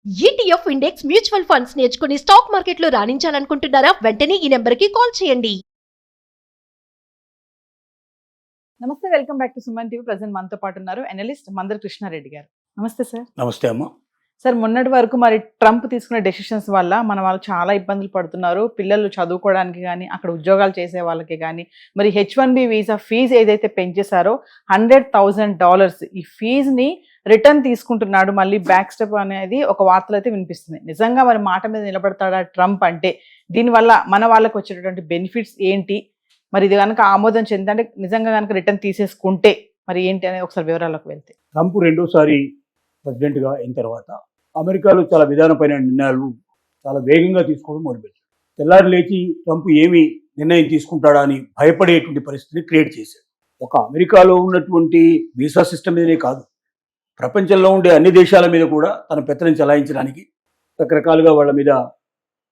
ETF index mutual funds నేర్చుకుని stock మార్కెట్లో రాణించాలనుకుంటున్నారా? వెంటనే ఈ నెంబర్కి కాల్ చేయండి. నమస్తే, welcome back to Suman TV. Present మనతో పాటు ఉన్నారు అనలిస్ట్ మందర్ కృష్ణారెడ్డి గారు. నమస్తే సార్. నమస్తే అమ్మ. సార్, మొన్నటి వరకు మరి ట్రంప్ తీసుకునే డెసిషన్స్ వల్ల మన వాళ్ళు చాలా ఇబ్బందులు పడుతున్నారు. పిల్లలు చదువుకోవడానికి కానీ, అక్కడ ఉద్యోగాలు చేసే వాళ్ళకి కానీ, మరి H1B వీసా ఫీజు ఏదైతే పెంచేశారో $100,000 ఈ ఫీజుని రిటర్న్ తీసుకుంటున్నాడు. మళ్ళీ బ్యాక్ స్టెప్ అనేది ఒక వార్తలు అయితే వినిపిస్తుంది. నిజంగా మరి మాట మీద నిలబడతాడా ట్రంప్ అంటే? దీనివల్ల మన వాళ్ళకి వచ్చేటటువంటి బెనిఫిట్స్ ఏంటి? మరి ఇది కనుక ఆమోదం చెందంటే, నిజంగా కనుక రిటర్న్ తీసేసుకుంటే మరి ఏంటి అనేది ఒకసారి వివరాలకు వెళ్తే. ట్రంప్ రెండోసారి ప్రెసిడెంట్గా అయిన తర్వాత అమెరికాలో చాలా విధానపైన నిర్ణయాలు చాలా వేగంగా తీసుకోవడం మొదలుపెట్టారు. తెల్లారి లేచి ట్రంప్ ఏమి నిర్ణయం తీసుకుంటాడా అని భయపడేటువంటి పరిస్థితిని క్రియేట్ చేశారు. ఒక అమెరికాలో ఉన్నటువంటి వీసా సిస్టమ్ మీదనే కాదు, ప్రపంచంలో ఉండే అన్ని దేశాల మీద కూడా తన పెత్తనం చెలాయించడానికి రకరకాలుగా వాళ్ళ మీద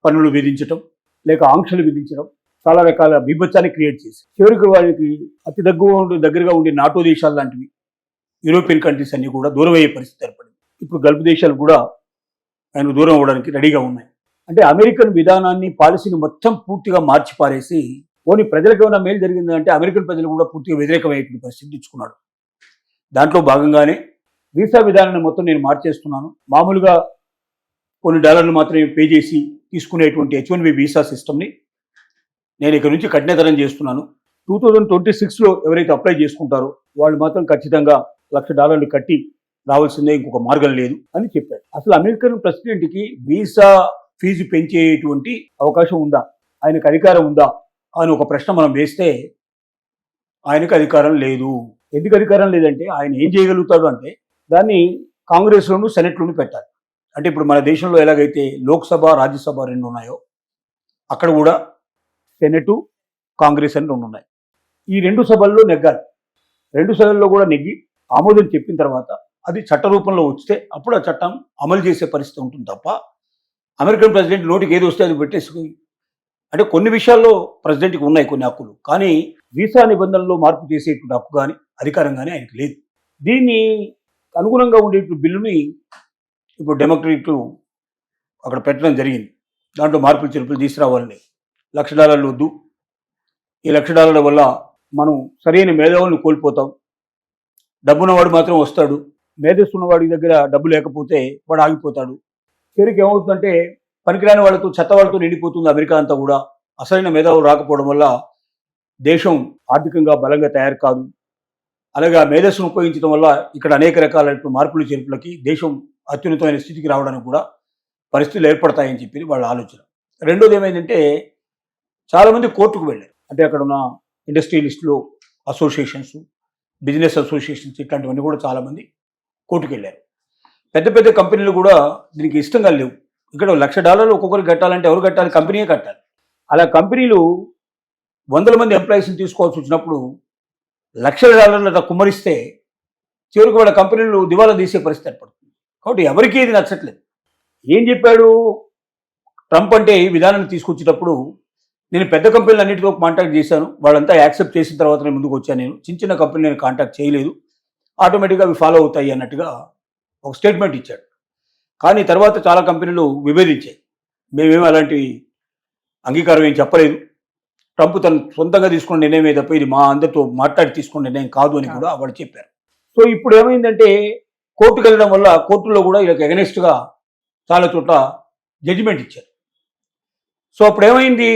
పన్నులు విధించడం, లేక ఆంక్షలు విధించడం, చాలా రకాల బీభత్సాన్ని క్రియేట్ చేసి చివరికి వాళ్ళకి అతి దగ్గరగా ఉండే నాటో దేశాలు లాంటివి, యూరోపియన్ కంట్రీస్ అన్ని కూడా దూరం అయ్యే పరిస్థితి ఏర్పడింది. ఇప్పుడు గల్ఫ్ దేశాలు కూడా ఆయన దూరం అవ్వడానికి రెడీగా ఉన్నాయి. అంటే అమెరికన్ విధానాన్ని, పాలసీని మొత్తం పూర్తిగా మార్చి పారేసి ఓని ప్రజలకు ఏమైనా మేలు జరిగిందంటే అమెరికన్ ప్రజలు కూడా పూర్తిగా వ్యతిరేకమయ్యేటువంటి పరిస్థితి తెచ్చుకున్నాడు. దాంట్లో భాగంగానే వీసా విధానాన్ని మొత్తం నేను మార్చేస్తున్నాను, మామూలుగా కొన్ని డాలర్లు మాత్రమే పే చేసి తీసుకునేటువంటి H1B వీసా సిస్టమ్ని నేను ఇక్కడ నుంచి కఠినతరం చేస్తున్నాను. 2026లో ఎవరైతే అప్లై చేసుకుంటారో వాళ్ళు మాత్రం ఖచ్చితంగా $1,00,000 కట్టి రావాల్సిందే, ఇంకొక మార్గం లేదు అని చెప్పారు. అసలు అమెరికన్ ప్రెసిడెంట్కి వీసా ఫీజు పెంచేటువంటి అవకాశం ఉందా, ఆయనకు అధికారం ఉందా అని ఒక ప్రశ్న మనం వేస్తే ఆయనకు అధికారం లేదు. ఎందుకు అధికారం లేదంటే ఆయన ఏం చేయగలుగుతాడు అంటే దాన్ని కాంగ్రెస్లోను సెనెట్లోను పెట్టాలి. అంటే ఇప్పుడు మన దేశంలో ఎలాగైతే లోక్సభ, రాజ్యసభ రెండు ఉన్నాయో అక్కడ కూడా సెనెటు, కాంగ్రెస్ అని రెండు ఉన్నాయి. ఈ రెండు సభల్లో నెగ్గాలి. రెండు సభల్లో కూడా నెగ్గి ఆమోదం చెప్పిన తర్వాత అది చట్ట రూపంలో వస్తే అప్పుడు ఆ చట్టం అమలు చేసే పరిస్థితి ఉంటుంది తప్ప అమెరికన్ ప్రెసిడెంట్ నోటికి ఏది వస్తే అది పెట్టేసుకుని, అంటే కొన్ని విషయాల్లో ప్రెసిడెంట్కి ఉన్నాయి కొన్ని హక్కులు, కానీ వీసా నిబంధనల్లో మార్పు చేసేటువంటి హక్కు కానీ అధికారం కానీ ఆయనకు లేదు. దీన్ని అనుగుణంగా ఉండేటువంటి బిల్లుని ఇప్పుడు డెమోక్రట్లు అక్కడ పెట్టడం జరిగింది. దాంట్లో మార్పులు చేర్పులు తీసుకురావాలని, $1,00,000 వద్దు, ఈ $1,00,000 వల్ల మనం సరైన మేధావులను కోల్పోతాం, డబ్బున్నవాడు మాత్రం వస్తాడు, మేధస్సు ఉన్నవాడి దగ్గర డబ్బు లేకపోతే వాడు ఆగిపోతాడు. చివరికి ఏమవుతుందంటే పనికిరాని వాళ్ళతో, చెత్త వాళ్ళతో నిండిపోతుంది అమెరికా అంతా కూడా. అసలైన మేధావులు రాకపోవడం వల్ల దేశం ఆర్థికంగా బలంగా తయారు కాదు. అలాగే ఆ మేధస్సును ఉపయోగించడం వల్ల ఇక్కడ అనేక రకాల మార్పులు చేర్పులకి దేశం అత్యున్నతమైన స్థితికి రావడానికి కూడా పరిస్థితులు ఏర్పడతాయని చెప్పి వాళ్ళ ఆలోచన. రెండోది ఏమైందంటే చాలామంది కోర్టుకు వెళ్ళారు. అంటే అక్కడ ఉన్న ఇండస్ట్రియలిస్టులు, అసోసియేషన్స్, బిజినెస్ అసోసియేషన్స్ ఇట్లాంటివన్నీ కూడా చాలామంది కోర్టుకు వెళ్ళారు. పెద్ద పెద్ద కంపెనీలు కూడా దీనికి ఇష్టంగా లేవు. ఇక్కడ $1,00,000 ఒక్కొక్కరికి కట్టాలంటే ఎవరు కట్టాలి? కంపెనీయే కట్టాలి. అలా కంపెనీలు 100 మంది ఎంప్లాయీస్ని తీసుకోవాల్సి వచ్చినప్పుడు $1,00,000 కుమ్మరిస్తే చివరికి వాళ్ళ కంపెనీలు దివాలా తీసే పరిస్థితి ఏర్పడుతుంది. కాబట్టి ఎవరికీ ఇది నచ్చట్లేదు. ఏం చెప్పాడు ట్రంప్ అంటే ఈ విధానాన్ని తీసుకొచ్చేటప్పుడు, నేను పెద్ద కంపెనీలు అన్నింటితో కాంటాక్ట్ చేశాను, వాళ్ళంతా యాక్సెప్ట్ చేసిన తర్వాత నేను ముందుకు వచ్చాను, నేను చిన్న చిన్న కంపెనీలు నేను కాంటాక్ట్ చేయలేదు, ఆటోమేటిక్గా అవి ఫాలో అవుతాయి అన్నట్టుగా ఒక స్టేట్మెంట్ ఇచ్చాడు. కానీ తర్వాత చాలా కంపెనీలు విభేదించాయి. మేమేమో అలాంటి అంగీకారం ఏం చెప్పలేదు, ట్రంప్ తను సొంతంగా తీసుకున్న నిర్ణయం తప్ప ఇది మా అందరితో మాట్లాడి తీసుకున్న నిర్ణయం కాదు అని కూడా వాళ్ళు చెప్పారు. సో ఇప్పుడు ఏమైందంటే కోర్టుకు వెళ్ళడం వల్ల కోర్టులో కూడా వీళ్ళకి ఎగనెస్ట్గా చాలా చోట్ల జడ్జిమెంట్ ఇచ్చారు. సో అప్పుడు ఏమైంది,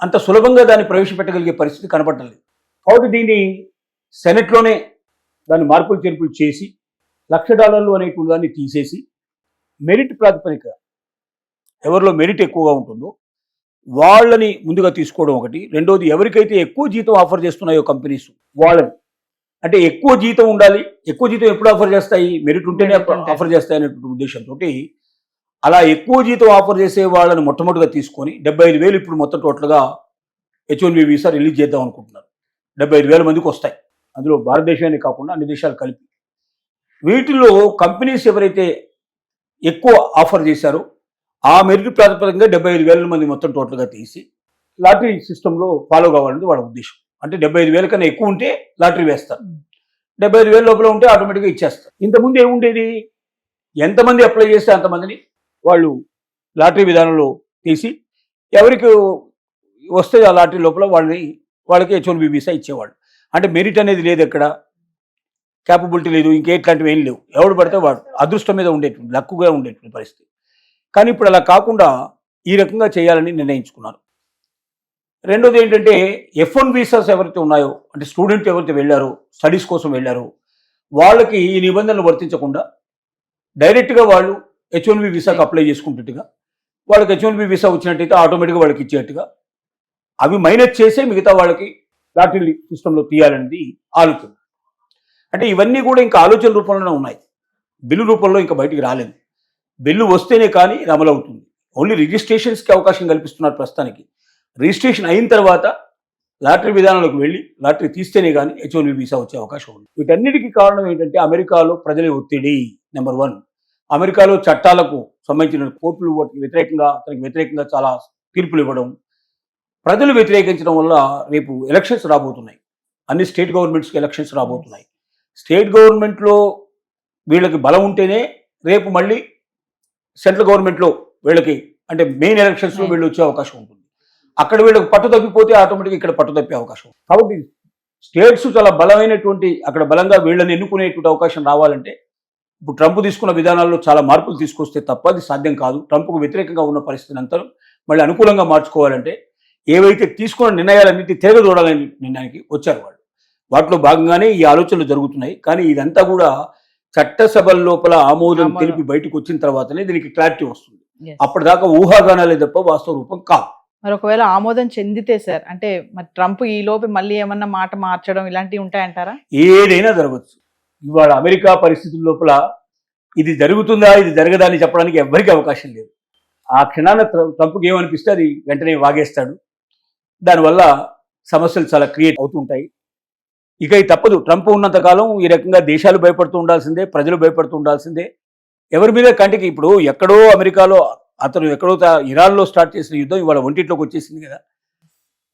అంత సులభంగా దాన్ని ప్రవేశపెట్టగలిగే పరిస్థితి కనపడలేదు. కాబట్టి దీన్ని సెనెట్లోనే దాన్ని మార్పులు చేర్పులు చేసి $1,00,000 అనేటువంటి దాన్ని తీసేసి మెరిట్ ప్రాతిపదిక, ఎవరిలో మెరిట్ ఎక్కువగా ఉంటుందో వాళ్ళని ముందుగా తీసుకోవడం ఒకటి. రెండోది, ఎవరికైతే ఎక్కువ జీతం ఆఫర్ చేస్తున్నాయో కంపెనీస్ వాళ్ళని, అంటే ఎక్కువ జీతం ఉండాలి, ఎక్కువ జీతం ఎప్పుడు ఆఫర్ చేస్తాయి, మెరిట్ ఉంటేనే ఆఫర్ చేస్తాయి అనేటువంటి ఉద్దేశంతో అలా ఎక్కువ జీతం ఆఫర్ చేసే వాళ్ళని మొట్టమొదటిగా తీసుకొని 75,000 ఇప్పుడు మొత్తం టోటల్గా H1B వీసా రిలీజ్ చేద్దాం అనుకుంటున్నారు. 75,000 మందికి వస్తాయి, అందులో భారతదేశాన్ని కాకుండా అన్ని దేశాలు కలిపి. వీటిల్లో కంపెనీస్ ఎవరైతే ఎక్కువ ఆఫర్ చేశారో ఆ మెరిట్ ప్రాతిపదికగా 75,000 మంది మొత్తం టోటల్గా తీసి లాటరీ సిస్టంలో ఫాలో కావాలని వాళ్ళ ఉద్దేశం. అంటే 75,000 కన్నా ఎక్కువ ఉంటే లాటరీ వేస్తారు, 75,000 లోపల ఉంటే ఆటోమేటిక్గా ఇచ్చేస్తారు. ఇంతకుముందు ఏముండేది, ఎంతమంది అప్లై చేస్తే అంతమందిని వాళ్ళు లాటరీ విధానంలో తీసి ఎవరికి వస్తే ఆ లాటరీ లోపల వాళ్ళకి H1B వీసా ఇచ్చేవాళ్ళు. అంటే మెరిట్ అనేది లేదు, ఎక్కడ క్యాపబిలిటీ లేదు, ఇంకేట్లాంటివి ఏం లేవు. ఎవడు పడితే వాడు అదృష్టం మీద ఉండేటువంటి, లక్కుగా ఉండేటువంటి పరిస్థితి. కానీ ఇప్పుడు అలా కాకుండా ఈ రకంగా చేయాలని నిర్ణయించుకున్నారు. రెండోది ఏంటంటే F1 వీసాస్ ఎవరైతే ఉన్నాయో, అంటే స్టూడెంట్ ఎవరైతే వెళ్ళారో, స్టడీస్ కోసం వెళ్ళారో, వాళ్ళకి ఈ నిబంధనలు వర్తించకుండా డైరెక్ట్గా వాళ్ళు H1B వీసాకి అప్లై చేసుకుంటుగా వాళ్ళకి H1B వీసా వచ్చినట్టయితే ఆటోమేటిక్గా వాళ్ళకి ఇచ్చేట్టుగా అవి మైనస్ చేసే మిగతా వాళ్ళకి లాటరీ సిస్టంలో తీయాలనేది ఆలోచన. అంటే ఇవన్నీ కూడా ఇంకా ఆలోచన రూపంలోనే ఉన్నాయి, బిల్లు రూపంలో ఇంకా బయటికి రాలేదు. బిల్లు వస్తేనే కానీ ఇది అమలు అవుతుంది. ఓన్లీ రిజిస్ట్రేషన్స్కి అవకాశం కల్పిస్తున్నారు ప్రస్తుతానికి. రిజిస్ట్రేషన్ అయిన తర్వాత లాటరీ విధానంలోకి వెళ్ళి లాటరీ తీస్తేనే కానీ H1B వీసా వచ్చే అవకాశం ఉంది. వీటన్నిటికీ కారణం ఏంటంటే అమెరికాలో ప్రజల ఒత్తిడి. నెంబర్ 1, అమెరికాలో చట్టాలకు సంబంధించిన కోర్టులు వాటికి వ్యతిరేకంగా చాలా తీర్పులు ఇవ్వడం, ప్రజలు వ్యతిరేకించడం వల్ల రేపు ఎలక్షన్స్ రాబోతున్నాయి. అన్ని స్టేట్ గవర్నమెంట్స్కి ఎలక్షన్స్ రాబోతున్నాయి. స్టేట్ గవర్నమెంట్లో వీళ్ళకి బలం ఉంటేనే రేపు మళ్ళీ సెంట్రల్ గవర్నమెంట్లో వీళ్ళకి, అంటే మెయిన్ ఎలక్షన్స్లో వీళ్ళు వచ్చే అవకాశం ఉంటుంది. అక్కడ వీళ్ళకి పట్టు తప్పిపోతే ఆటోమేటిక్గా ఇక్కడ పట్టు తప్పే అవకాశం. కాబట్టి స్టేట్స్ చాలా బలమైనటువంటి, అక్కడ బలంగా వీళ్ళని ఎన్నుకునేటువంటి అవకాశం రావాలంటే ఇప్పుడు ట్రంప్ తీసుకున్న విధానాల్లో చాలా మార్పులు తీసుకొస్తే తప్ప అది సాధ్యం కాదు. ట్రంప్కు వ్యతిరేకంగా ఉన్న పరిస్థితిని అంతా మళ్ళీ అనుకూలంగా మార్చుకోవాలంటే ఏవైతే తీసుకున్న నిర్ణయాలన్నింటి తిరగదోడాలని నిర్ణయానికి వచ్చారు వాళ్ళు. వాటిలో భాగంగానే ఈ ఆలోచనలు జరుగుతున్నాయి. కానీ ఇదంతా కూడా చట్టసభల లోపల ఆమోదం తెలిపి బయటకు వచ్చిన తర్వాతనే దీనికి క్లారిటీ వస్తుంది. అప్పటిదాకా ఊహాగానాలే తప్ప వాస్తవ రూపం కాదు. మరి ఒకవేళ ఆమోదం చెందితే సార్, అంటే మరి ట్రంప్ ఈ లోపు మళ్ళీ ఏమన్నా మాట మార్చడం ఇలాంటివి ఉంటాయంటారా? ఏదైనా జరగవచ్చు. ఇవాళ అమెరికా పరిస్థితుల లోపల ఇది జరుగుతుందా ఇది జరగదా అని చెప్పడానికి ఎవ్వరికీ అవకాశం లేదు. ఆ క్షణాన ట్రంప్కి ఏమనిపిస్తే అది వెంటనే వాగేస్తాడు. దానివల్ల సమస్యలు చాలా క్రియేట్ అవుతుంటాయి. ఇక ఇది తప్పదు. ట్రంప్ ఉన్నంతకాలం ఈ రకంగా దేశాలు భయపడుతూ ఉండాల్సిందే, ప్రజలు భయపడుతూ ఉండాల్సిందే. ఎవరి మీద కంటికి ఇప్పుడు ఎక్కడో అమెరికాలో అతను ఎక్కడో ఇరాన్లో స్టార్ట్ చేసిన యుద్ధం ఇవాళ ఒంటిట్లోకి వచ్చేసింది కదా.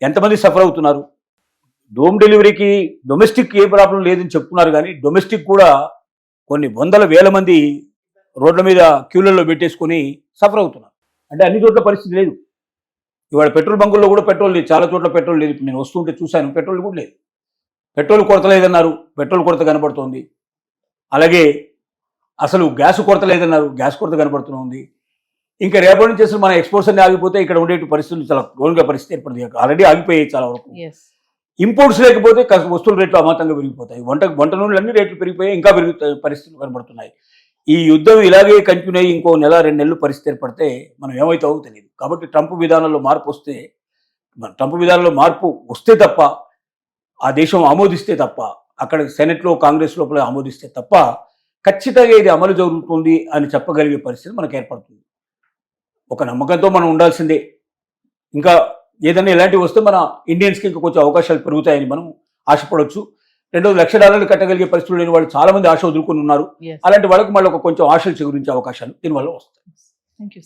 ఎంతమంది సఫర్ అవుతున్నారు. హోమ్ డెలివరీకి డొమెస్టిక్ ఏ ప్రాబ్లం లేదని చెప్తున్నారు, కానీ డొమెస్టిక్ కూడా కొన్ని వందల వేల మంది రోడ్ల మీద క్యూలలో పెట్టేసుకొని సఫర్ అవుతున్నారు. అంటే అన్ని చోట్ల పరిస్థితి లేదు. ఇవాళ పెట్రోల్ బంకుల్లో కూడా పెట్రోల్ లేదు, చాలా చోట్ల పెట్రోల్ లేదు. ఇప్పుడు నేను వస్తుంటే చూశాను, పెట్రోల్ కూడా లేదు. పెట్రోల్ కొరత లేదన్నారు, పెట్రోల్ కొరత కనబడుతోంది. అలాగే అసలు గ్యాస్ కొరత లేదన్నారు, గ్యాస్ కొరత కనబడుతుంది. ఇంకా రేపటి నుంచి అసలు మన ఎక్స్పోర్ట్స్ అన్ని ఆగిపోతే ఇక్కడ ఉండే పరిస్థితులు చాలా ఘోరంగా పరిస్థితి ఏర్పడింది. ఆల్రెడీ ఆగిపోయాయి చాలా వరకు. ఇంపోర్ట్స్ లేకపోతే వస్తువుల రేట్లు అమాంతంగా పెరిగిపోతాయి. వంట నూనెలు అన్ని రేట్లు పెరిగిపోయాయి, ఇంకా పెరుగుతాయి పరిస్థితులు కనబడుతున్నాయి. ఈ యుద్ధం ఇలాగే కంటిన్యూ అయ్యి ఇంకో నెల 2 నెలలు పరిస్థితి ఏర్పడితే మనం ఏమవుతావో తెలియదు. కాబట్టి ట్రంప్ విధానంలో మార్పు వస్తే తప్ప, ఆ దేశం ఆమోదిస్తే తప్ప, అక్కడ సెనెట్లో కాంగ్రెస్ లోపల ఆమోదిస్తే తప్ప ఖచ్చితంగా ఇది అమలు జరుగుతుంది అని చెప్పగలిగే పరిస్థితి మనకు ఏర్పడుతుంది. ఒక నమ్మకంతో మనం ఉండాల్సిందే. ఇంకా ఏదైనా ఇలాంటివి వస్తే మన ఇండియన్స్కి ఇంకా కొంచెం అవకాశాలు పెరుగుతాయని మనం ఆశపడవచ్చు. $2 లక్షలు కట్టగలిగే పరిస్థితులు లేని వాళ్ళు చాలా మంది ఆశ వదులుకొని ఉన్నారు. అలాంటి వాళ్ళకి మళ్ళీ కొంచెం ఆశలు చిగురించే అవకాశాలు దీనివల్ల వస్తాయి. Thank you.